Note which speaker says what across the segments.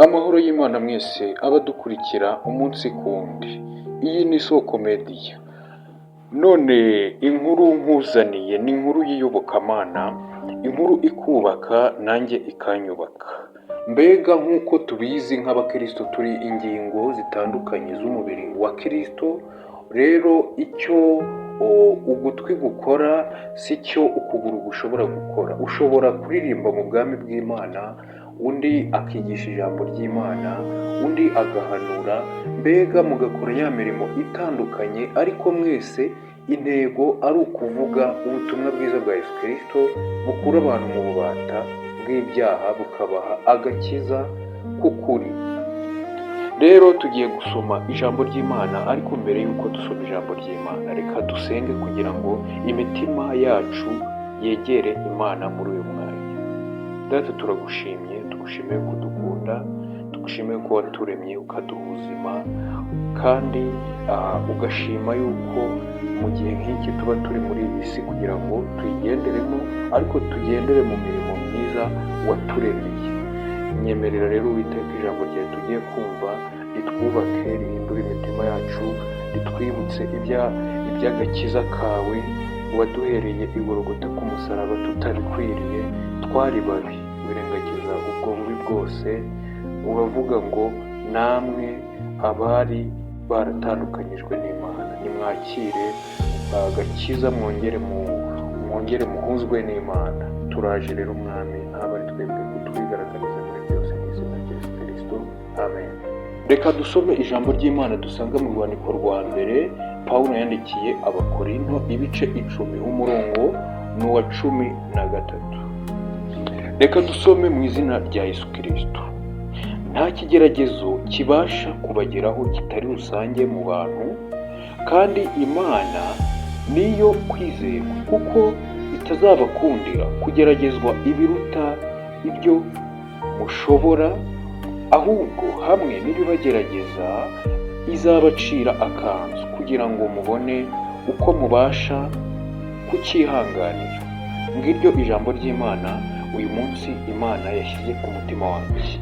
Speaker 1: Amahoro y'Imana mwese abadukurikira umunsi ku wundi. Iyi ni Isoko Media. None inkuru nkuzaniye ni inkuru y'iyobokamana, inkuru ikubaka nanjye ikanyubaka. Mbega nk'uko tubizi nk'abakristo turi ingingo zitandukanye z'umubiri wa Kristo, rero icyo ugutwi gukora si cyo ukuguru gushobora gukora. Ushobora kuririmba mu bwami bw'Imana, undi akigisha ijambo ry'Imana, undi agahanura, mbega mugakora ya mirimo itandukanye, ariko mwese intego ari ukuvuga ubutumwa bwiza bwa Yesu Kristo bukura abantu mu bubata bw'ibyaha bukabaha agakiza k'ukuri. Rero tugiye gusoma ijambo ry'Imana, ariko mbere y'uko dusoma ijambo ry'Imana reka dusenge kugira ngo imitima yacu yegere Imana muri uyu mwanya. Data, turagushimiye, tugushimiye kudukunda, tugushimiye ko waturemye ukaduha ubuzima, kandi ugashima yuko mu gihe nk'iki tuba turi muri iyi si kugira ngo tuyigenderemo, ariko tugendere mu mirimo myiza waturemeye. Nyemerera rero Uwiteka ijambo ryawe tugiye kumva ritwubake, rihindure imitima yacu, ritwibutse iby'agakiza kawe waduhereye i Golgotha ku musaraba tutabikwiriye, twari babi, wirengagiza ubwo bubi bwose. Uravuga ngo namwe abari baratandukanyijwe n'Imana nimwakire agakiza, mwongere muhuzwe n'Imana. Turaje rero Mwami, ntaba ari twebwe kutwigaragariza muri byose mu izina rya Yesu Kristo, amen. Reka dusome ijambo ry'Imana dusanga mu rwandiko rwa mbere Pawulo yandikiye Abakorinto, ibice 10, umurongo ni uwa 13. Reka dusome mu izina rya Yesu Kristo. Nta kigeragezo kibasha kubageraho kitari rusange mu bantu, kandi Imana niyo kwizerwa, kuko itazabakundira kugeragezwa ibiruta ibyo mushobora, ahubwo hamwe n'ibibagerageza izabacira akanzu kugira ngo mubone uko mubasha kucyihanganira. Ngiryo ijambo ry'Imana uyu munsi Imana yashyize ku mutima wanjye.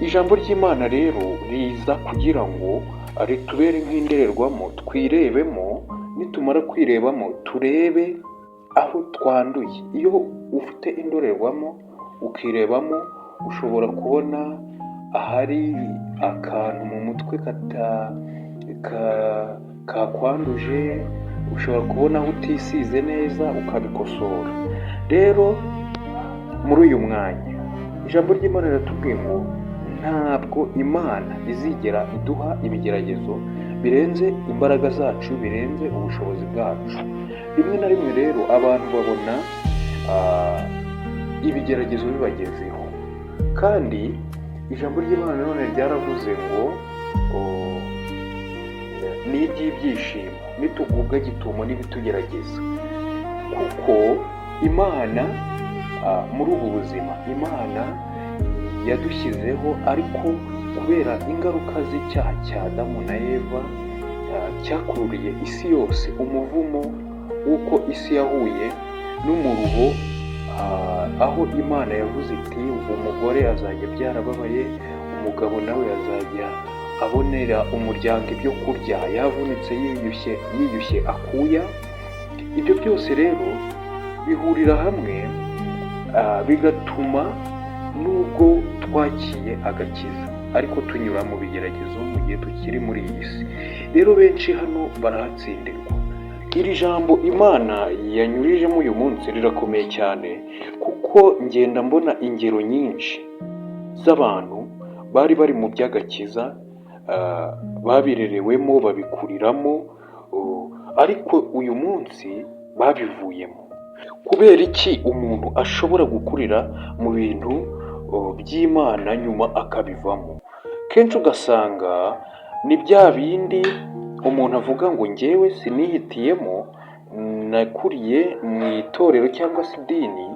Speaker 1: Ijambo ry'Imana rero riza kugira ngo ritubere nk'indorerwamo twirebemo, nitumara kwirebamo turebe aho twanduye. Iyo ufite indorerwamo ukirebamo, ushobora kubona ahari akantu mu mutwe kakwanduje, ushobora kubona aho utisize neza ukabikosora. Rero muri uyu mwanya ijambo ry'Imana riratubwiye ngo ntabwo Imana izigera iduha ibigeragezo birenze imbaraga zacu, birenze ubushobozi bwacu. Rimwe na rimwe rero abantu babona ibigeragezo bibagezeho, kandi ijambo ry'Imana none ryaravuze ngo ni iby'ibyishimo nitugubwa gitumo n'ibitugerageza, kuko Imana muri ubu buzima Imana yadushyizeho, ariko kubera ingaruka z'icyaha cya Adamu na Eva cyakururiye isi yose umuvumo w'uko isi yahuye n'umuruho, aho Imana yavuze iti umugore azajya byarababaye, umugabo nawe azajya abonera umuryango ibyo kurya, yavunitse yiyushye akuya. Ibyo byose rero bihurira hamwe bigatuma nubwo twakiye agakiza, ariko tunyura mu bigeragezo mu gihe tukiri muri iyi si. Rero benshi hano barahatsindirwa. Iri jambo Imana yanyurijemo uyu munsi rirakomeye cyane, kuko ngenda mbona ingero nyinshi z'abantu bari mu by'agakiza, babirerewemo, babikuriramo, ariko uyu munsi babivuyemo. Kubera iki umuntu ashobora gukurira mu bintu by'Imana nyuma akabivamo? Kenshi ugasanga ni bya bindi umuntu avuga ngo njyewe sinihitiyemo, nakuriye mu itorero cyangwa se idini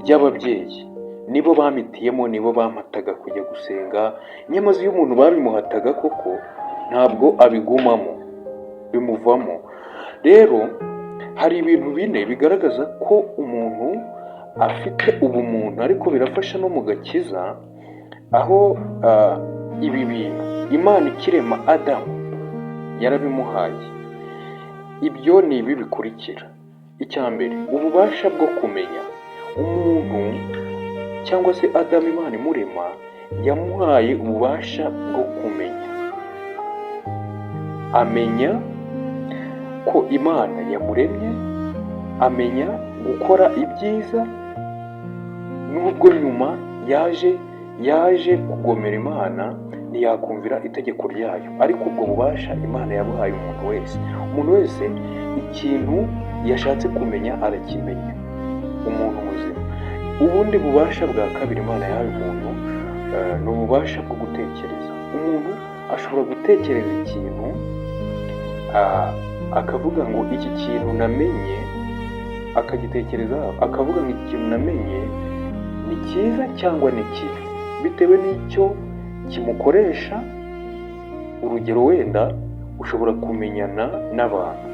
Speaker 1: ry'ababyeyi, nibo bampitiyemo, nibo bampataga kujya gusenga. Nyamaze iyo umuntu babimuhataga koko ntabwo abigumamo, bimuvamo. Rero hari ibintu bine bigaragaza ko umuntu afite ubumuntu, ariko birafasha no mu gakiza. aho ibi bintu Imana ikirema Adamu yarabimuhaye. Ibyo ni ibi bikurikira. Icya mbere, ububasha bwo kumenya. Umuntu cyangwa se Adamu Imana imurema yamuhaye ububasha bwo kumenya. Amenya ko Imana yamuremye, amenya gukora ibyiza, nubwo nyuma yaje kugomera Imana, ntiyakumvira itegeko ryayo, ariko ubwo bubasha Imana yabuhaye umuntu wese. Umuntu wese ikintu yashatse kumenya arakimenya, umuntu muzima. Ubundi bubasha bwa kabiri Imana yahaye umuntu ni ububasha bwo gutekereza. Umuntu ashobora gutekereza ikintu akavuga ngo iki kintu namenye, akagitekerezaho akavuga ngo iki kintu namenye ni cyiza cyangwa ni kibi, bitewe n'icyo kimukoresha. Urugero, wenda ushobora kumenyana n'abantu,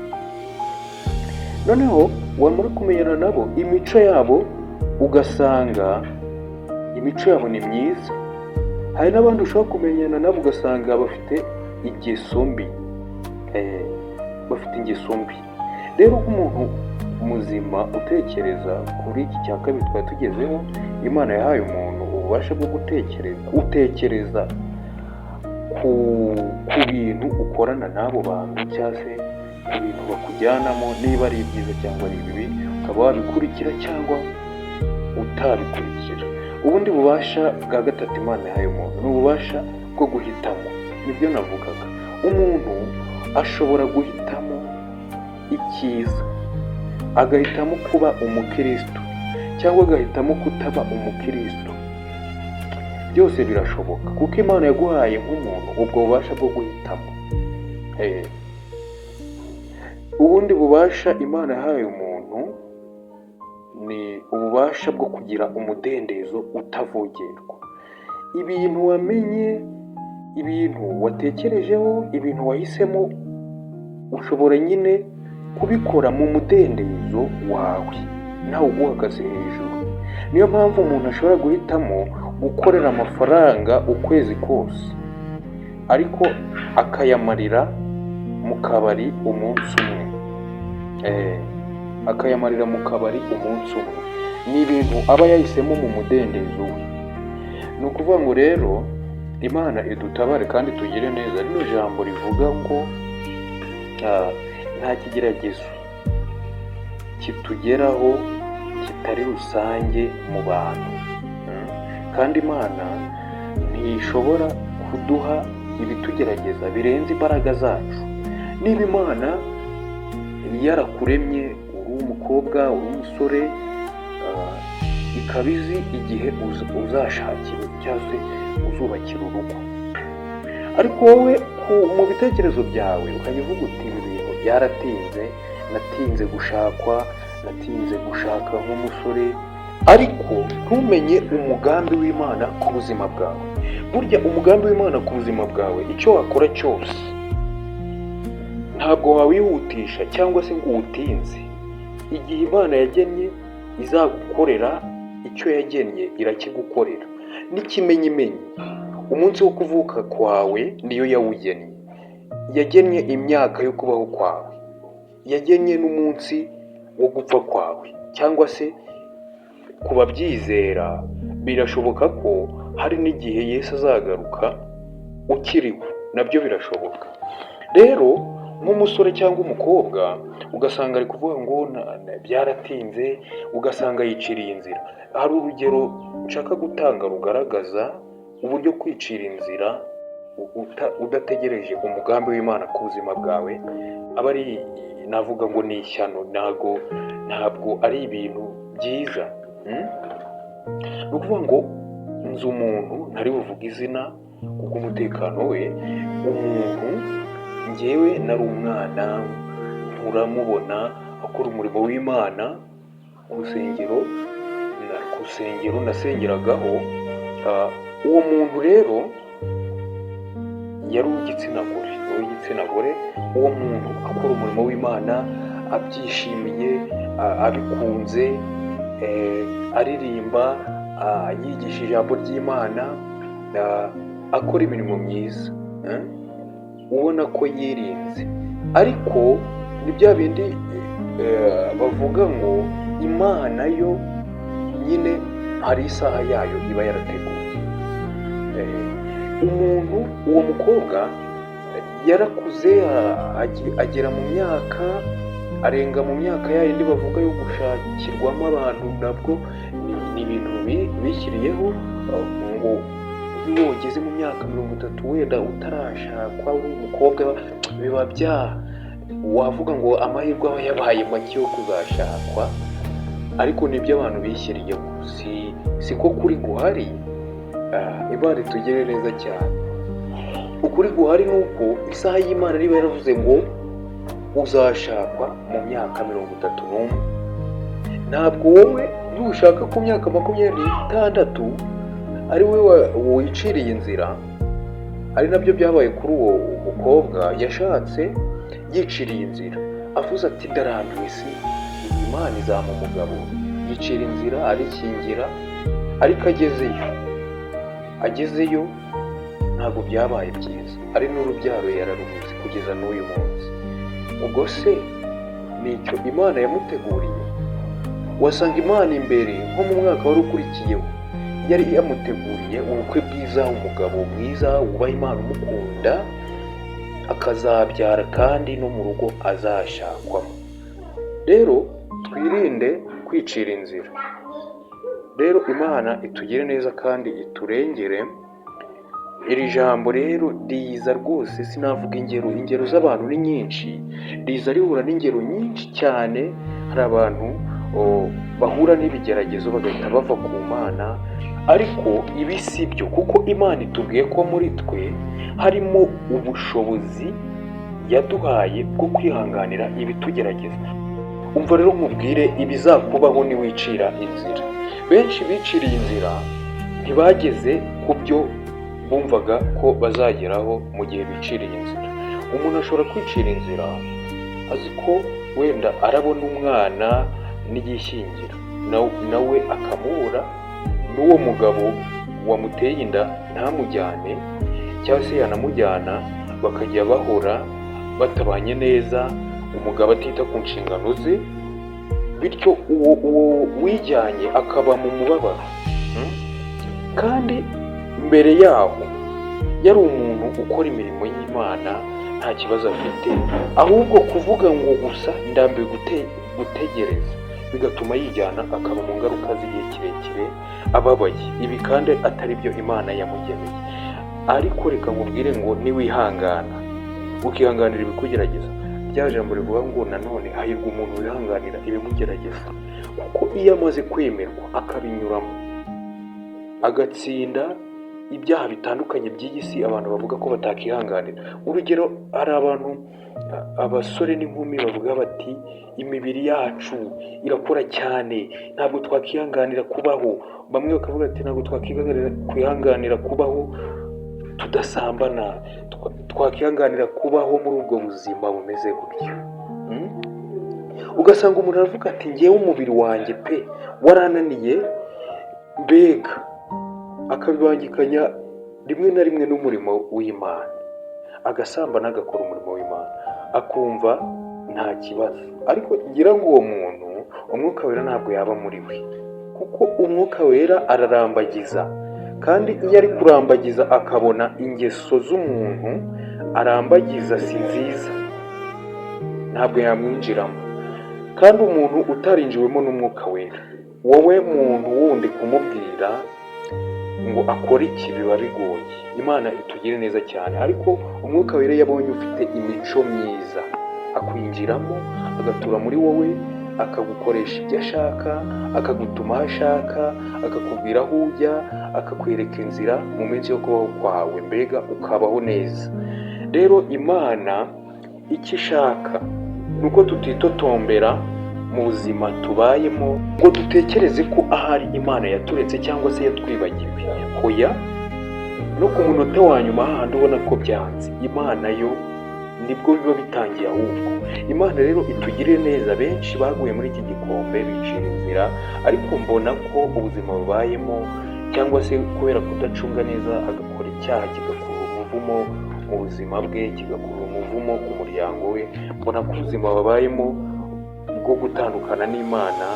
Speaker 1: noneho wamara kumenyana nabo, imico yabo ugasanga imico yabo ni myiza. Hari n'abandi ushobora kumenyana nabo ugasanga bafite ingeso mbi, Rero nk'umuntu muzima utekereza kuri iki cya kabiri twari tugezeho, Imana yahaye umuntu ububasha bwo gutekereza. Utekereza ku bintu ukorana n'abo bantu, cyangwa se ku bintu bakujyanamo, niba ari ibyiza cyangwa ari ibibi, ukaba wabikurikira cyangwa utabikurikira. Ubundi bubasha bwa gatatu Imana yahaye umuntu ni ububasha bwo guhitamo. Nibyo navugaga, umuntu ashobora guhitamo icyiza, agahitamo kuba umukristo cyangwa agahitamo kutaba umukristo. Byose birashoboka kuko Imana yaguhaye nk'umuntu ubwo bubasha bwo guhitamo. Ubundi bubasha Imana yahaye umuntu ni ububasha bwo kugira umudendezo utavogerwa. Ibintu wamenye, ibintu watekerejeho, ibintu wahisemo, ushobora nyine kubikora mu mudendezo wawe, ntawe uguhagaze hejuru. Niyo mpamvu umuntu ashobora guhitamo gukorera amafaranga ukwezi kose, ariko akayamarira mu kabari umunsi umwe. Ni ibintu aba yahisemo mu mudendezo we. Ni ukuvuga ngo rero Imana idutabare kandi tugire neza. Rino jambo rivuga ngo nta kigeragezo kitugeraho kitari rusange mu bantu, kandi Imana ntishobora kuduha ibitugerageza birenze imbaraga zacu. Niba Imana yarakuremye uri umukobwa, uri umusore, ikaba izi igihe uzashakira cyangwa se uzubakira urugo, ariko wowe mu bitekerezo byawe ukajya uvuga uti ibi bintu byaratinze, natinze gushaka nk'umusore, ariko ntumenye umugambi w'Imana ku buzima bwawe. Burya umugambi w'Imana ku buzima bwawe, icyo wakora cyose ntabwo wawihutisha cyangwa se ngo uwutinze. Igihe Imana yagennye izagukorera icyo yagennye, irakigukorera. N'ikimenyimenyi, umunsi wo kuvuka kwawe niyo yawugennye. Yagennye imyaka yo kubaho kwawe, yagennye n'umunsi wo gupfa kwawe. Cyangwa se ku babyizera birashoboka ko hari n'igihe Yesu azagaruka ukiriho, nabyo birashoboka. Rero nk'umusore cyangwa umukobwa ugasanga ari kuvuga ngo byaratinze, ugasanga yiciriye inzira. Hari urugero nshaka gutanga rugaragaza uburyo kwicira inzira udategereje umugambi w'Imana ku buzima bwawe aba ari, navuga ngo ni ishyano, ntabwo ari ibintu byiza. Ni ukuvuga ngo nzi umuntu, ntari buvuge izina kubw'umutekano we, umuntu njyewe nari umwana nturamubona akora umurimo w'Imana ku rusengero nasengeragaho. Uwo muntu rero yari uw'igitsina gore. Uwo muntu akora umurimo w'Imana abyishimiye, abikunze, aririmba, yigisha ijambo ry'Imana, akora imirimo myiza, ubona ko yirinze. Ariko ni bya bindi bavuga ngo Imana yo nyine hari isaha yayo iba yarateguye. Uwo mukobwa yarakuze, agera mu myaka, arenga mu myaka yayindi bavuga yo gushakirwamo abantu. Nabwo ni ibintu bishyiriyeho ngo iyo ugeze mu myaka 30 wenda utarashakwa umukobwa, biba wavuga ngo amahirwe aba yabaye make yo kuzashakwa. Ariko nibyo abantu bishyiriyeho, siko kuri guhari. Imana itugire neza cyane. Ukuri guhari ni uko isaha y'Imana niba yaravuze ngo uzashakwa mu myaka 31, ntabwo wowe nushaka ku myaka 26 ari we wiciriye inzira. Ari nabyo byabaye kuri uwo mukobwa, yashatse yiciriye inzira, avuze ati ndarambiwe isi, Imana izampa umugabo. Yicira inzira, arikingira, ariko agezeyo ntabwo byabaye byiza. Ari n'urubyaro yararubuze kugeza n'uyu munsi. Ubwo se nicyo Imana yamuteguriye? Wasanga Imana imbere nko mu mwaka wari ukurikiyeho yari yamuteguriye ubukwe bwiza, umugabo mwiza wubaha Imana, umukunda, akazabyara kandi no mu rugo azashakwamo. Rero twirinde kwicira inzira. Rero Imana itugire neza kandi iturengere. Iri jambo rero riza rwose, sinavuga ingero z'abantu ni nyinshi, riza rihura n'ingero nyinshi cyane. Hari abantu bahura n'ibigeragezo bagahita bava ku Mana, ariko ibi si byo, kuko Imana itubwiye ko muri twe harimo ubushobozi yaduhaye bwo kwihanganira ibitugerageza. Umva rero nkubwire ibizakubaho niwicira inzira. Benshi biciriye inzira ntibageze ku byo bumvaga ko bazageraho mu gihe biciriye inzira. Umuntu ashobora kwicira inzira azi ko wenda arabona umwana n'igishyingira, nawe akamubura, n'uwo mugabo wamuteye inda ntamujyane, cyangwa se yanamujyana bakajya bahora batabanye neza, umugabo atita ku nshingano ze, bityo uwo wijyanye akaba mu mubabaro. Kandi mbere yaho yari umuntu ukora imirimo y'Imana, nta kibazo afite, ahubwo kuvuga ngo gusa ndambiwe gutegereza bigatuma yijyana akaba mu ngaruka z'igihe kirekire ababaye. Ibi kandi atari byo Imana yamugeneye. Ariko reka nkubwire ngo niwihangana ukihanganira ibikugerageza, rya jambo rivuga ngo nanone hahirwa umuntu wihanganira ibimugerageza. Kuko iyo amaze kwemerwa akabinyuramo, agatsinda ibyaha bitandukanye by'iyi si abantu bavuga ko batakihanganira. Urugero, hari abantu, abasore n'inkumi bavuga bati imibiri yacu irakora cyane, ntabwo twakihanganira kubaho. Bamwe bakavuga ati ntabwo twakihanganira kubaho tudasambana, twakihanganira kubaho muri ubwo buzima bumeze gutyo. Ugasanga umuntu aravuga ati ngewe umubiri wanjye pe warananiye, mbega akabibangikanya rimwe na rimwe n'umurimo w'Imana, agasambana agakora umurimo w'Imana, akumva nta kibazo. Ariko ngira ngo uwo muntu umwuka wera ntabwo yaba muri we, kuko umwuka wera ararambagiza. Kandi iyo ari kurambagiza akabona ingeso z'umuntu arambagiza si nziza, ntabwo yamwinjiramo. Kandi umuntu utarinjiwemo n'umwuka wera, wowe muntu wundi kumubwira ngo akore iki biba bigoye. Imana itugire neza cyane. Ariko umwuka wera yabonye ufite imico myiza, akwinjiramo, agatura muri wowe, akagukoresha ibyo ashaka, akagutuma aho ashaka, akakubwira aho ujya, akakwereka inzira mu minsi yo kubaho kwawe, mbega ukabaho neza. Rero Imana icyo ishaka ni uko tutitotombera mu buzima tubayemo ngo dutekereze ko ahari Imana yaturetse cyangwa se yatwibagiwe. Hoya, no ku munota wa nyuma hahandi ubona ko byanze, Imana yo nibwo biba bitangiye ahubwo. Imana rero itugirire neza. Benshi baguye muri iki gikombe bicira inzira, ariko mbona ko ubuzima bubayemo cyangwa se kubera kudacunga neza agakora icyaha kigakurura umuvumo mu buzima bwe, kigakurura umuvumo ku muryango we. Mbona ko ubuzima babayemo bwo gutandukana n'Imana,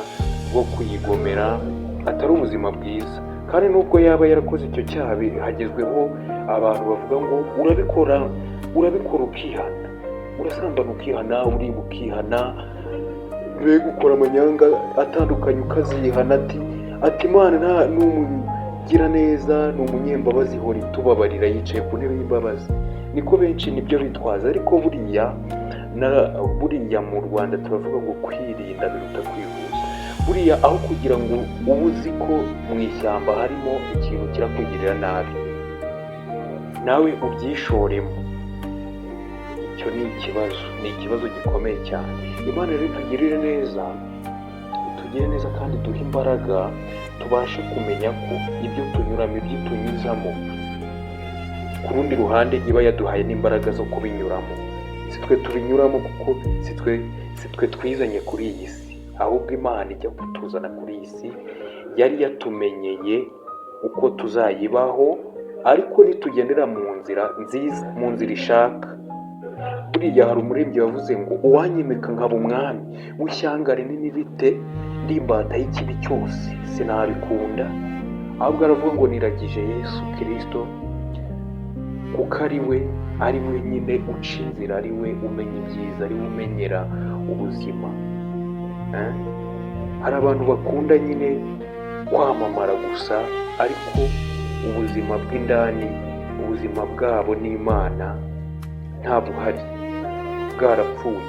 Speaker 1: bwo kuyigomera, atari ubuzima bwiza. Kandi nubwo yaba yarakoze icyo cyaha, hagezweho abantu bavuga ngo urabikora ukihana, urasambana ukihana, uriba ukihana, mbega ukora amanyanga atandukanye ukazihana. Ati Imana ni umugira neza, ni umunyembabazi, ihora itubabarira, yicaye ku ntebe y'imbabazi. Niko benshi nibyo bitwaza, ariko buriya mu Rwanda turavuga ngo kwirinda biruta kwivuza. Buriya aho kugira ngo uba uzi ko mu ishyamba harimo ikintu kirakugirira nabi, nawe ubyishoremo, icyo ni ikibazo gikomeye cyane. Imana rero itugirire neza kandi duhe imbaraga, tubashe kumenya ko ibyo tunyuramo, ibyo tunyuzamo, ku rundi ruhande iba yaduhaye n'imbaraga zo kubinyuramo. Si twe tubinyuramo, kuko si twe twizanye kuri iyi si, ahubwo Imana ijya kutuzana kuri iyi si yari yatumenyeye uko tuzayibaho, ariko nitugendera mu nzira nziza, mu nzira ishaka. Buriya hari umuririmbyi wavuze ngo uwanyimika nkaba umwami w'ishyanga rinini bite, ndi imbata y'ikibi cyose sinabikunda. Ahubwo aravuga ngo niragije Yesu Kristo, kuko ari we nyine uca inzira, ari we umenya ibyiza, ari we umenyera ubuzima. Hari abantu bakunda nyine kwamamara gusa, ariko ubuzima bw'indani, ubuzima bwabo n'Imana nta buhari, bwarapfuye.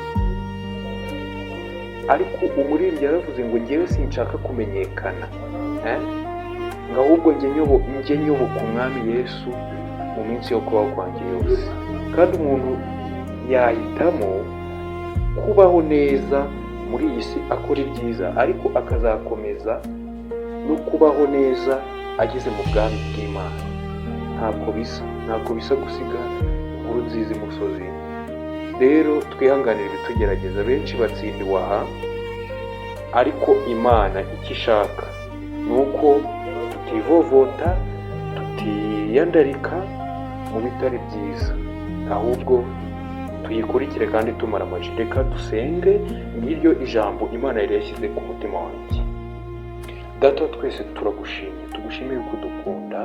Speaker 1: Ariko umuririmbyi yaravuze ngo njyewe sinshaka kumenyekana, ngo ahubwo njye nyoboka umwami Yesu mu minsi yo kubaho kwanjye yose. Kandi umuntu yahitamo kubaho neza muri iyi si akora ibyiza, ariko akazakomeza no kubaho neza ageze mu bwami bw'Imana. Ntabwo bisa gusiga inkuru nziza imusozi. Rero twihanganire ibitugerageza. Benshi batsindiwe aha, ariko Imana icyo ishaka ni uko tutivovota, tutiyandarika mu bitari byiza, ahubwo tuyikurikire kandi tumara amaji. Reka dusenge, ngiryo ijambo Imana yari yashyize ku mutima wanjye. Data twese tugushimiye ko udukunda.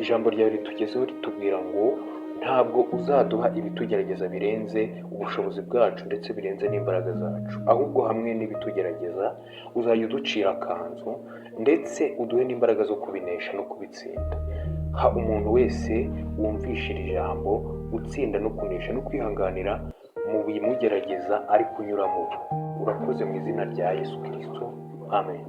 Speaker 1: Ijambo ryawe ritugezeho ritubwira ngo ntabwo uzaduha ibitugerageza birenze ubushobozi bwacu, ndetse birenze n'imbaraga zacu, ahubwo hamwe n'ibitugerageza uzajya uducira akanzu, ndetse uduhe n'imbaraga zo kubinesha no kubitsinda. Ha umuntu wese wumvisha iri jambo gutsinda no kunesha no kwihanganira mu bimugerageza ari kunyuramo. Urakoze mu izina rya Yesu Kristo, amen.